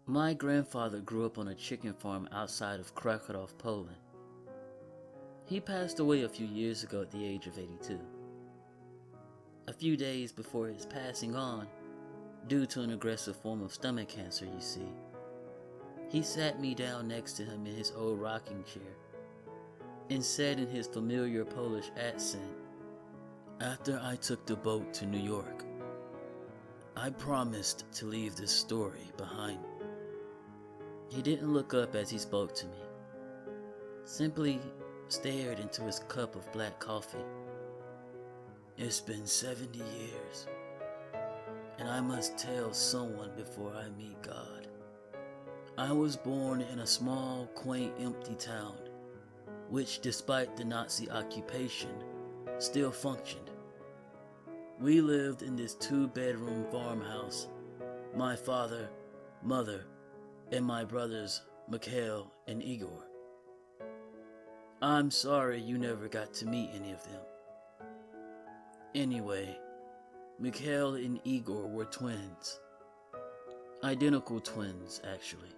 My grandfather grew up on a chicken farm outside of Krakow, Poland. He passed away a few years ago at the age of 82. A few days before his passing on, due to an aggressive form of stomach cancer, you see, he sat me down next to him in his old rocking chair and said in his familiar Polish accent, "After I took the boat to New York, I promised to leave this story behind me." He didn't look up as he spoke to me, simply stared into his cup of black coffee. "It's been 70 years, and I must tell someone before I meet God. I was born in a small, quaint, empty town, which, despite the Nazi occupation, still functioned. We lived in this 2-bedroom farmhouse, my father, mother, and my brothers, Mikhail and Igor. I'm sorry you never got to meet any of them. Anyway, Mikhail and Igor were twins. Identical twins, actually.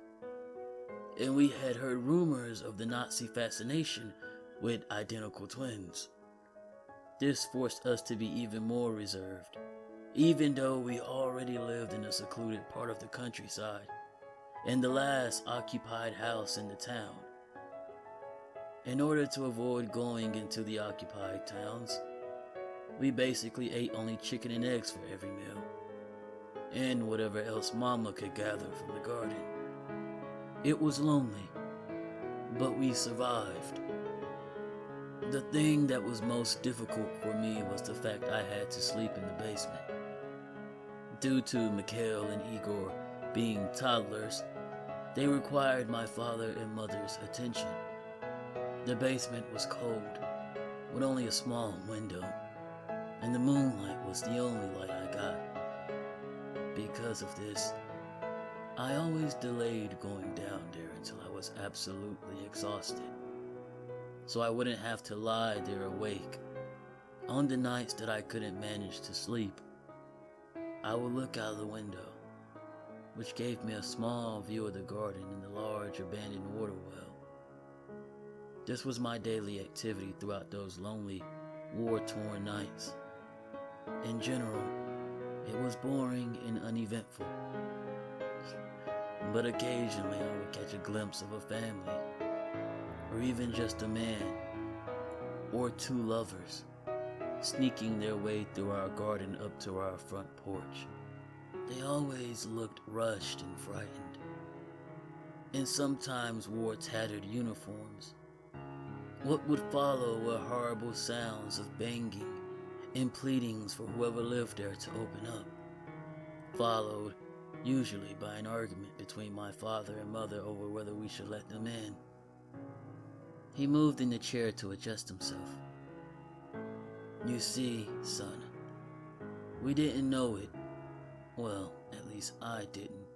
And we had heard rumors of the Nazi fascination with identical twins. This forced us to be even more reserved, even though we already lived in a secluded part of the countryside, in the last occupied house in the town. In order to avoid going into the occupied towns, we basically ate only chicken and eggs for every meal, and whatever else Mama could gather from the garden. It was lonely, but we survived. The thing that was most difficult for me was the fact I had to sleep in the basement. Due to Mikhail and Igor being toddlers, they required my father and mother's attention. The basement was cold, with only a small window, and the moonlight was the only light I got. Because of this, I always delayed going down there until I was absolutely exhausted, so I wouldn't have to lie there awake. On the nights that I couldn't manage to sleep, I would look out of the window, which gave me a small view of the garden and the large abandoned water well. This was my daily activity throughout those lonely, war-torn nights. In general, it was boring and uneventful, but occasionally I would catch a glimpse of a family, or even just a man, or two lovers, sneaking their way through our garden up to our front porch. They always looked rushed and frightened, and sometimes wore tattered uniforms. What would follow were horrible sounds of banging and pleadings for whoever lived there to open up, followed usually by an argument between my father and mother over whether we should let them in. He moved in the chair to adjust himself. "You see, son, we didn't know it. Well, at least I didn't.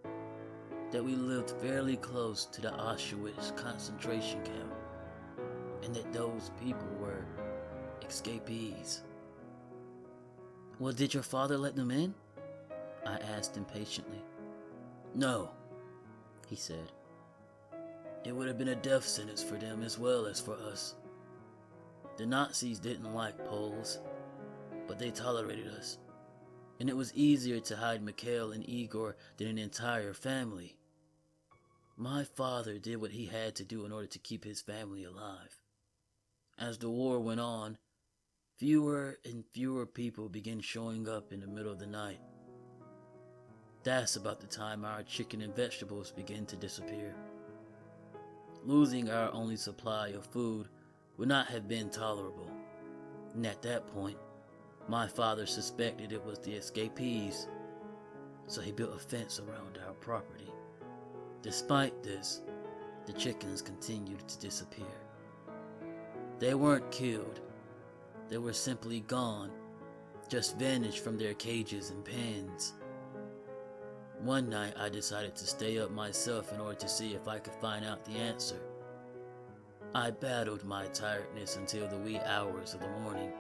That we lived fairly close to the Auschwitz concentration camp, and that those people were escapees." "Well, did your father let them in?" I asked impatiently. "No," he said. "It would have been a death sentence for them as well as for us. The Nazis didn't like Poles, but they tolerated us, and it was easier to hide Mikhail and Igor than an entire family. My father did what he had to do in order to keep his family alive. As the war went on, fewer and fewer people began showing up in the middle of the night. That's about the time our chicken and vegetables began to disappear. Losing our only supply of food would not have been tolerable, and at that point, my father suspected it was the escapees, so he built a fence around our property. Despite this, the chickens continued to disappear. They weren't killed. They were simply gone, just vanished from their cages and pens. One night I decided to stay up myself in order to see if I could find out the answer. I battled my tiredness until the wee hours of the morning,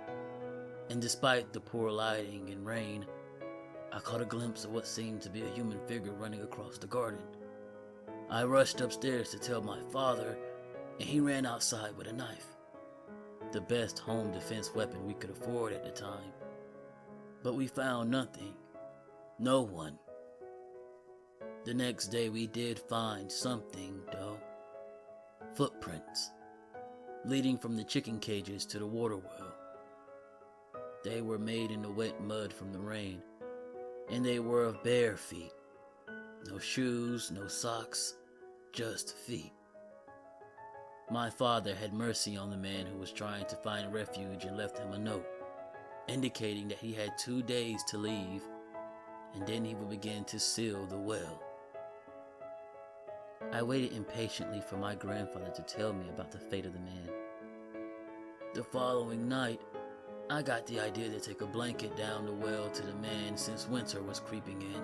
and despite the poor lighting and rain, I caught a glimpse of what seemed to be a human figure running across the garden. I rushed upstairs to tell my father, and he ran outside with a knife, the best home defense weapon we could afford at the time. But we found nothing, no one. The next day we did find something, though. Footprints, leading from the chicken cages to the water well. They were made in the wet mud from the rain, and they were of bare feet. No shoes, no socks, just feet. My father had mercy on the man who was trying to find refuge and left him a note, indicating that he had 2 days to leave, and then he would begin to seal the well. I waited impatiently for my grandfather to tell me about the fate of the man. The following night, I got the idea to take a blanket down the well to the man since winter was creeping in.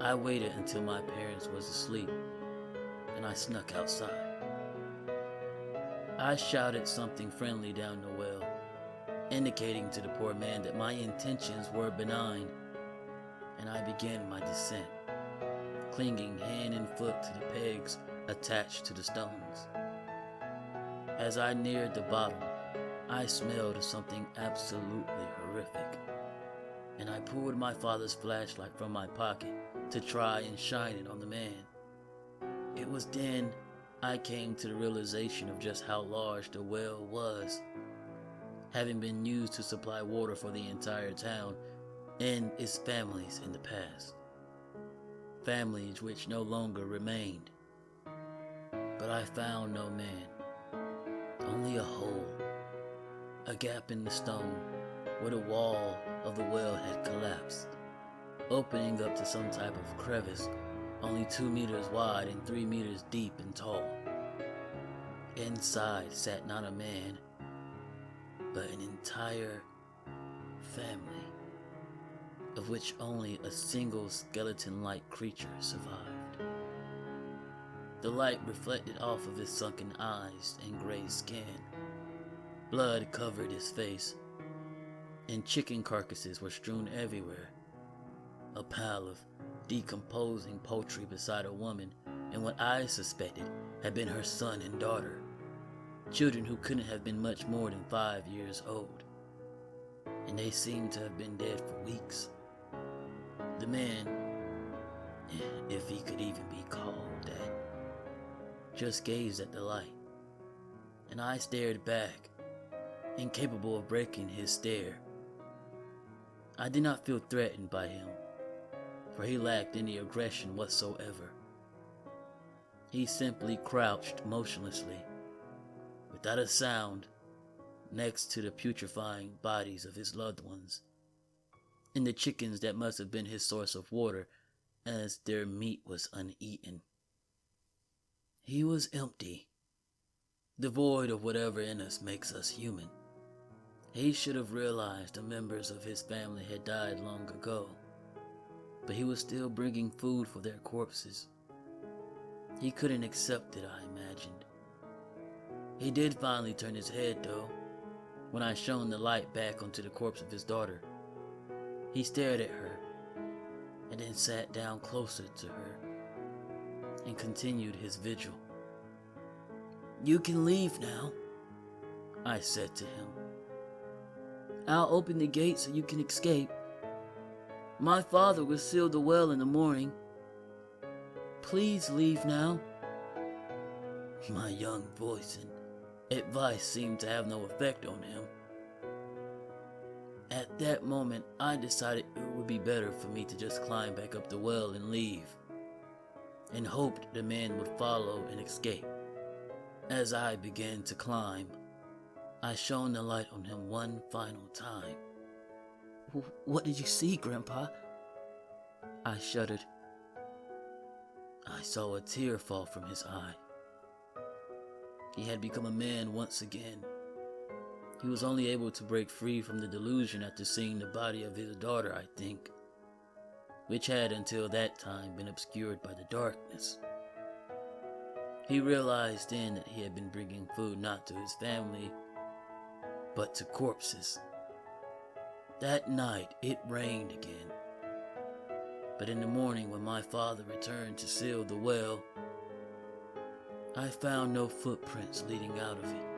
I waited until my parents was asleep, and I snuck outside. I shouted something friendly down the well, indicating to the poor man that my intentions were benign, and I began my descent, clinging hand and foot to the pegs attached to the stones. As I neared the bottom, I smelled something absolutely horrific, and I pulled my father's flashlight from my pocket to try and shine it on the man. It was then I came to the realization of just how large the well was, having been used to supply water for the entire town and its families in the past. Families which no longer remained. But I found no man, only a hole, a gap in the stone where the wall of the well had collapsed, opening up to some type of crevice only 2 meters wide and 3 meters deep and tall. Inside sat not a man, but an entire family, of which only a single skeleton-like creature survived. The light reflected off of his sunken eyes and gray skin. Blood covered his face, and chicken carcasses were strewn everywhere. A pile of decomposing poultry beside a woman and what I suspected had been her son and daughter, children who couldn't have been much more than 5 years old, and they seemed to have been dead for weeks. The man, if he could even be called that, just gazed at the light, and I stared back, incapable of breaking his stare. I did not feel threatened by him, for he lacked any aggression whatsoever. He simply crouched motionlessly, without a sound, next to the putrefying bodies of his loved ones, and the chickens that must have been his source of water, as their meat was uneaten. He was empty, devoid of whatever in us makes us human. He should have realized the members of his family had died long ago, but he was still bringing food for their corpses. He couldn't accept it, I imagined. He did finally turn his head, though, when I shone the light back onto the corpse of his daughter. He stared at her, and then sat down closer to her, and continued his vigil. "You can leave now," I said to him. "I'll open the gate so you can escape. My father will seal the well in the morning. Please leave now." My young voice and advice seemed to have no effect on him. At that moment, I decided it would be better for me to just climb back up the well and leave, and hoped the man would follow and escape. As I began to climb, I shone the light on him one final time. "What did you see, Grandpa?" I shuddered. I saw a tear fall from his eye. He had become a man once again. He was only able to break free from the delusion after seeing the body of his daughter, I think, which had until that time been obscured by the darkness. He realized then that he had been bringing food not to his family, but to corpses. That night, it rained again. But in the morning, when my father returned to seal the well, I found no footprints leading out of it.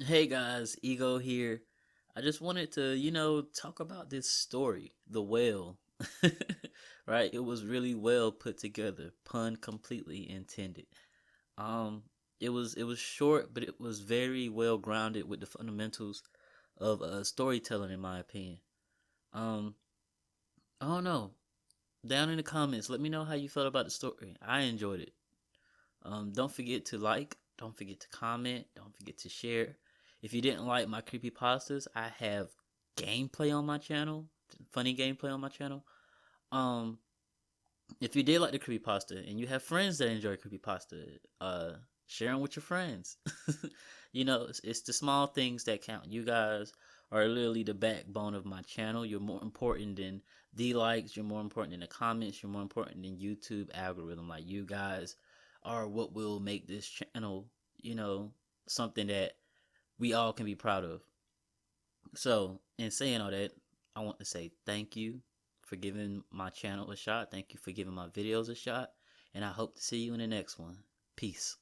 Hey guys, Ego here. I just wanted to, talk about this story, The Whale. Right? It was really well put together, pun completely intended. Um it was short, but it was very well grounded with the fundamentals of storytelling in my opinion. Um I don't know. Down in the comments, let me know how you felt about the story. I enjoyed it. Don't forget to like, don't forget to comment, don't forget to share. If you didn't like my creepypastas, I have gameplay on my channel, funny gameplay on my channel. Um, if you did like the creepypasta and you have friends that enjoy creepypasta, share them with your friends. It's the small things that count. You guys are literally the backbone of my channel. You're more important than the likes. You're more important than the comments. You're more important than YouTube algorithm. Like, you guys are what will make this channel, something that we all can be proud of. So, in saying all that, I want to say thank you for giving my channel a shot. Thank you for giving my videos a shot. And I hope to see you in the next one. Peace.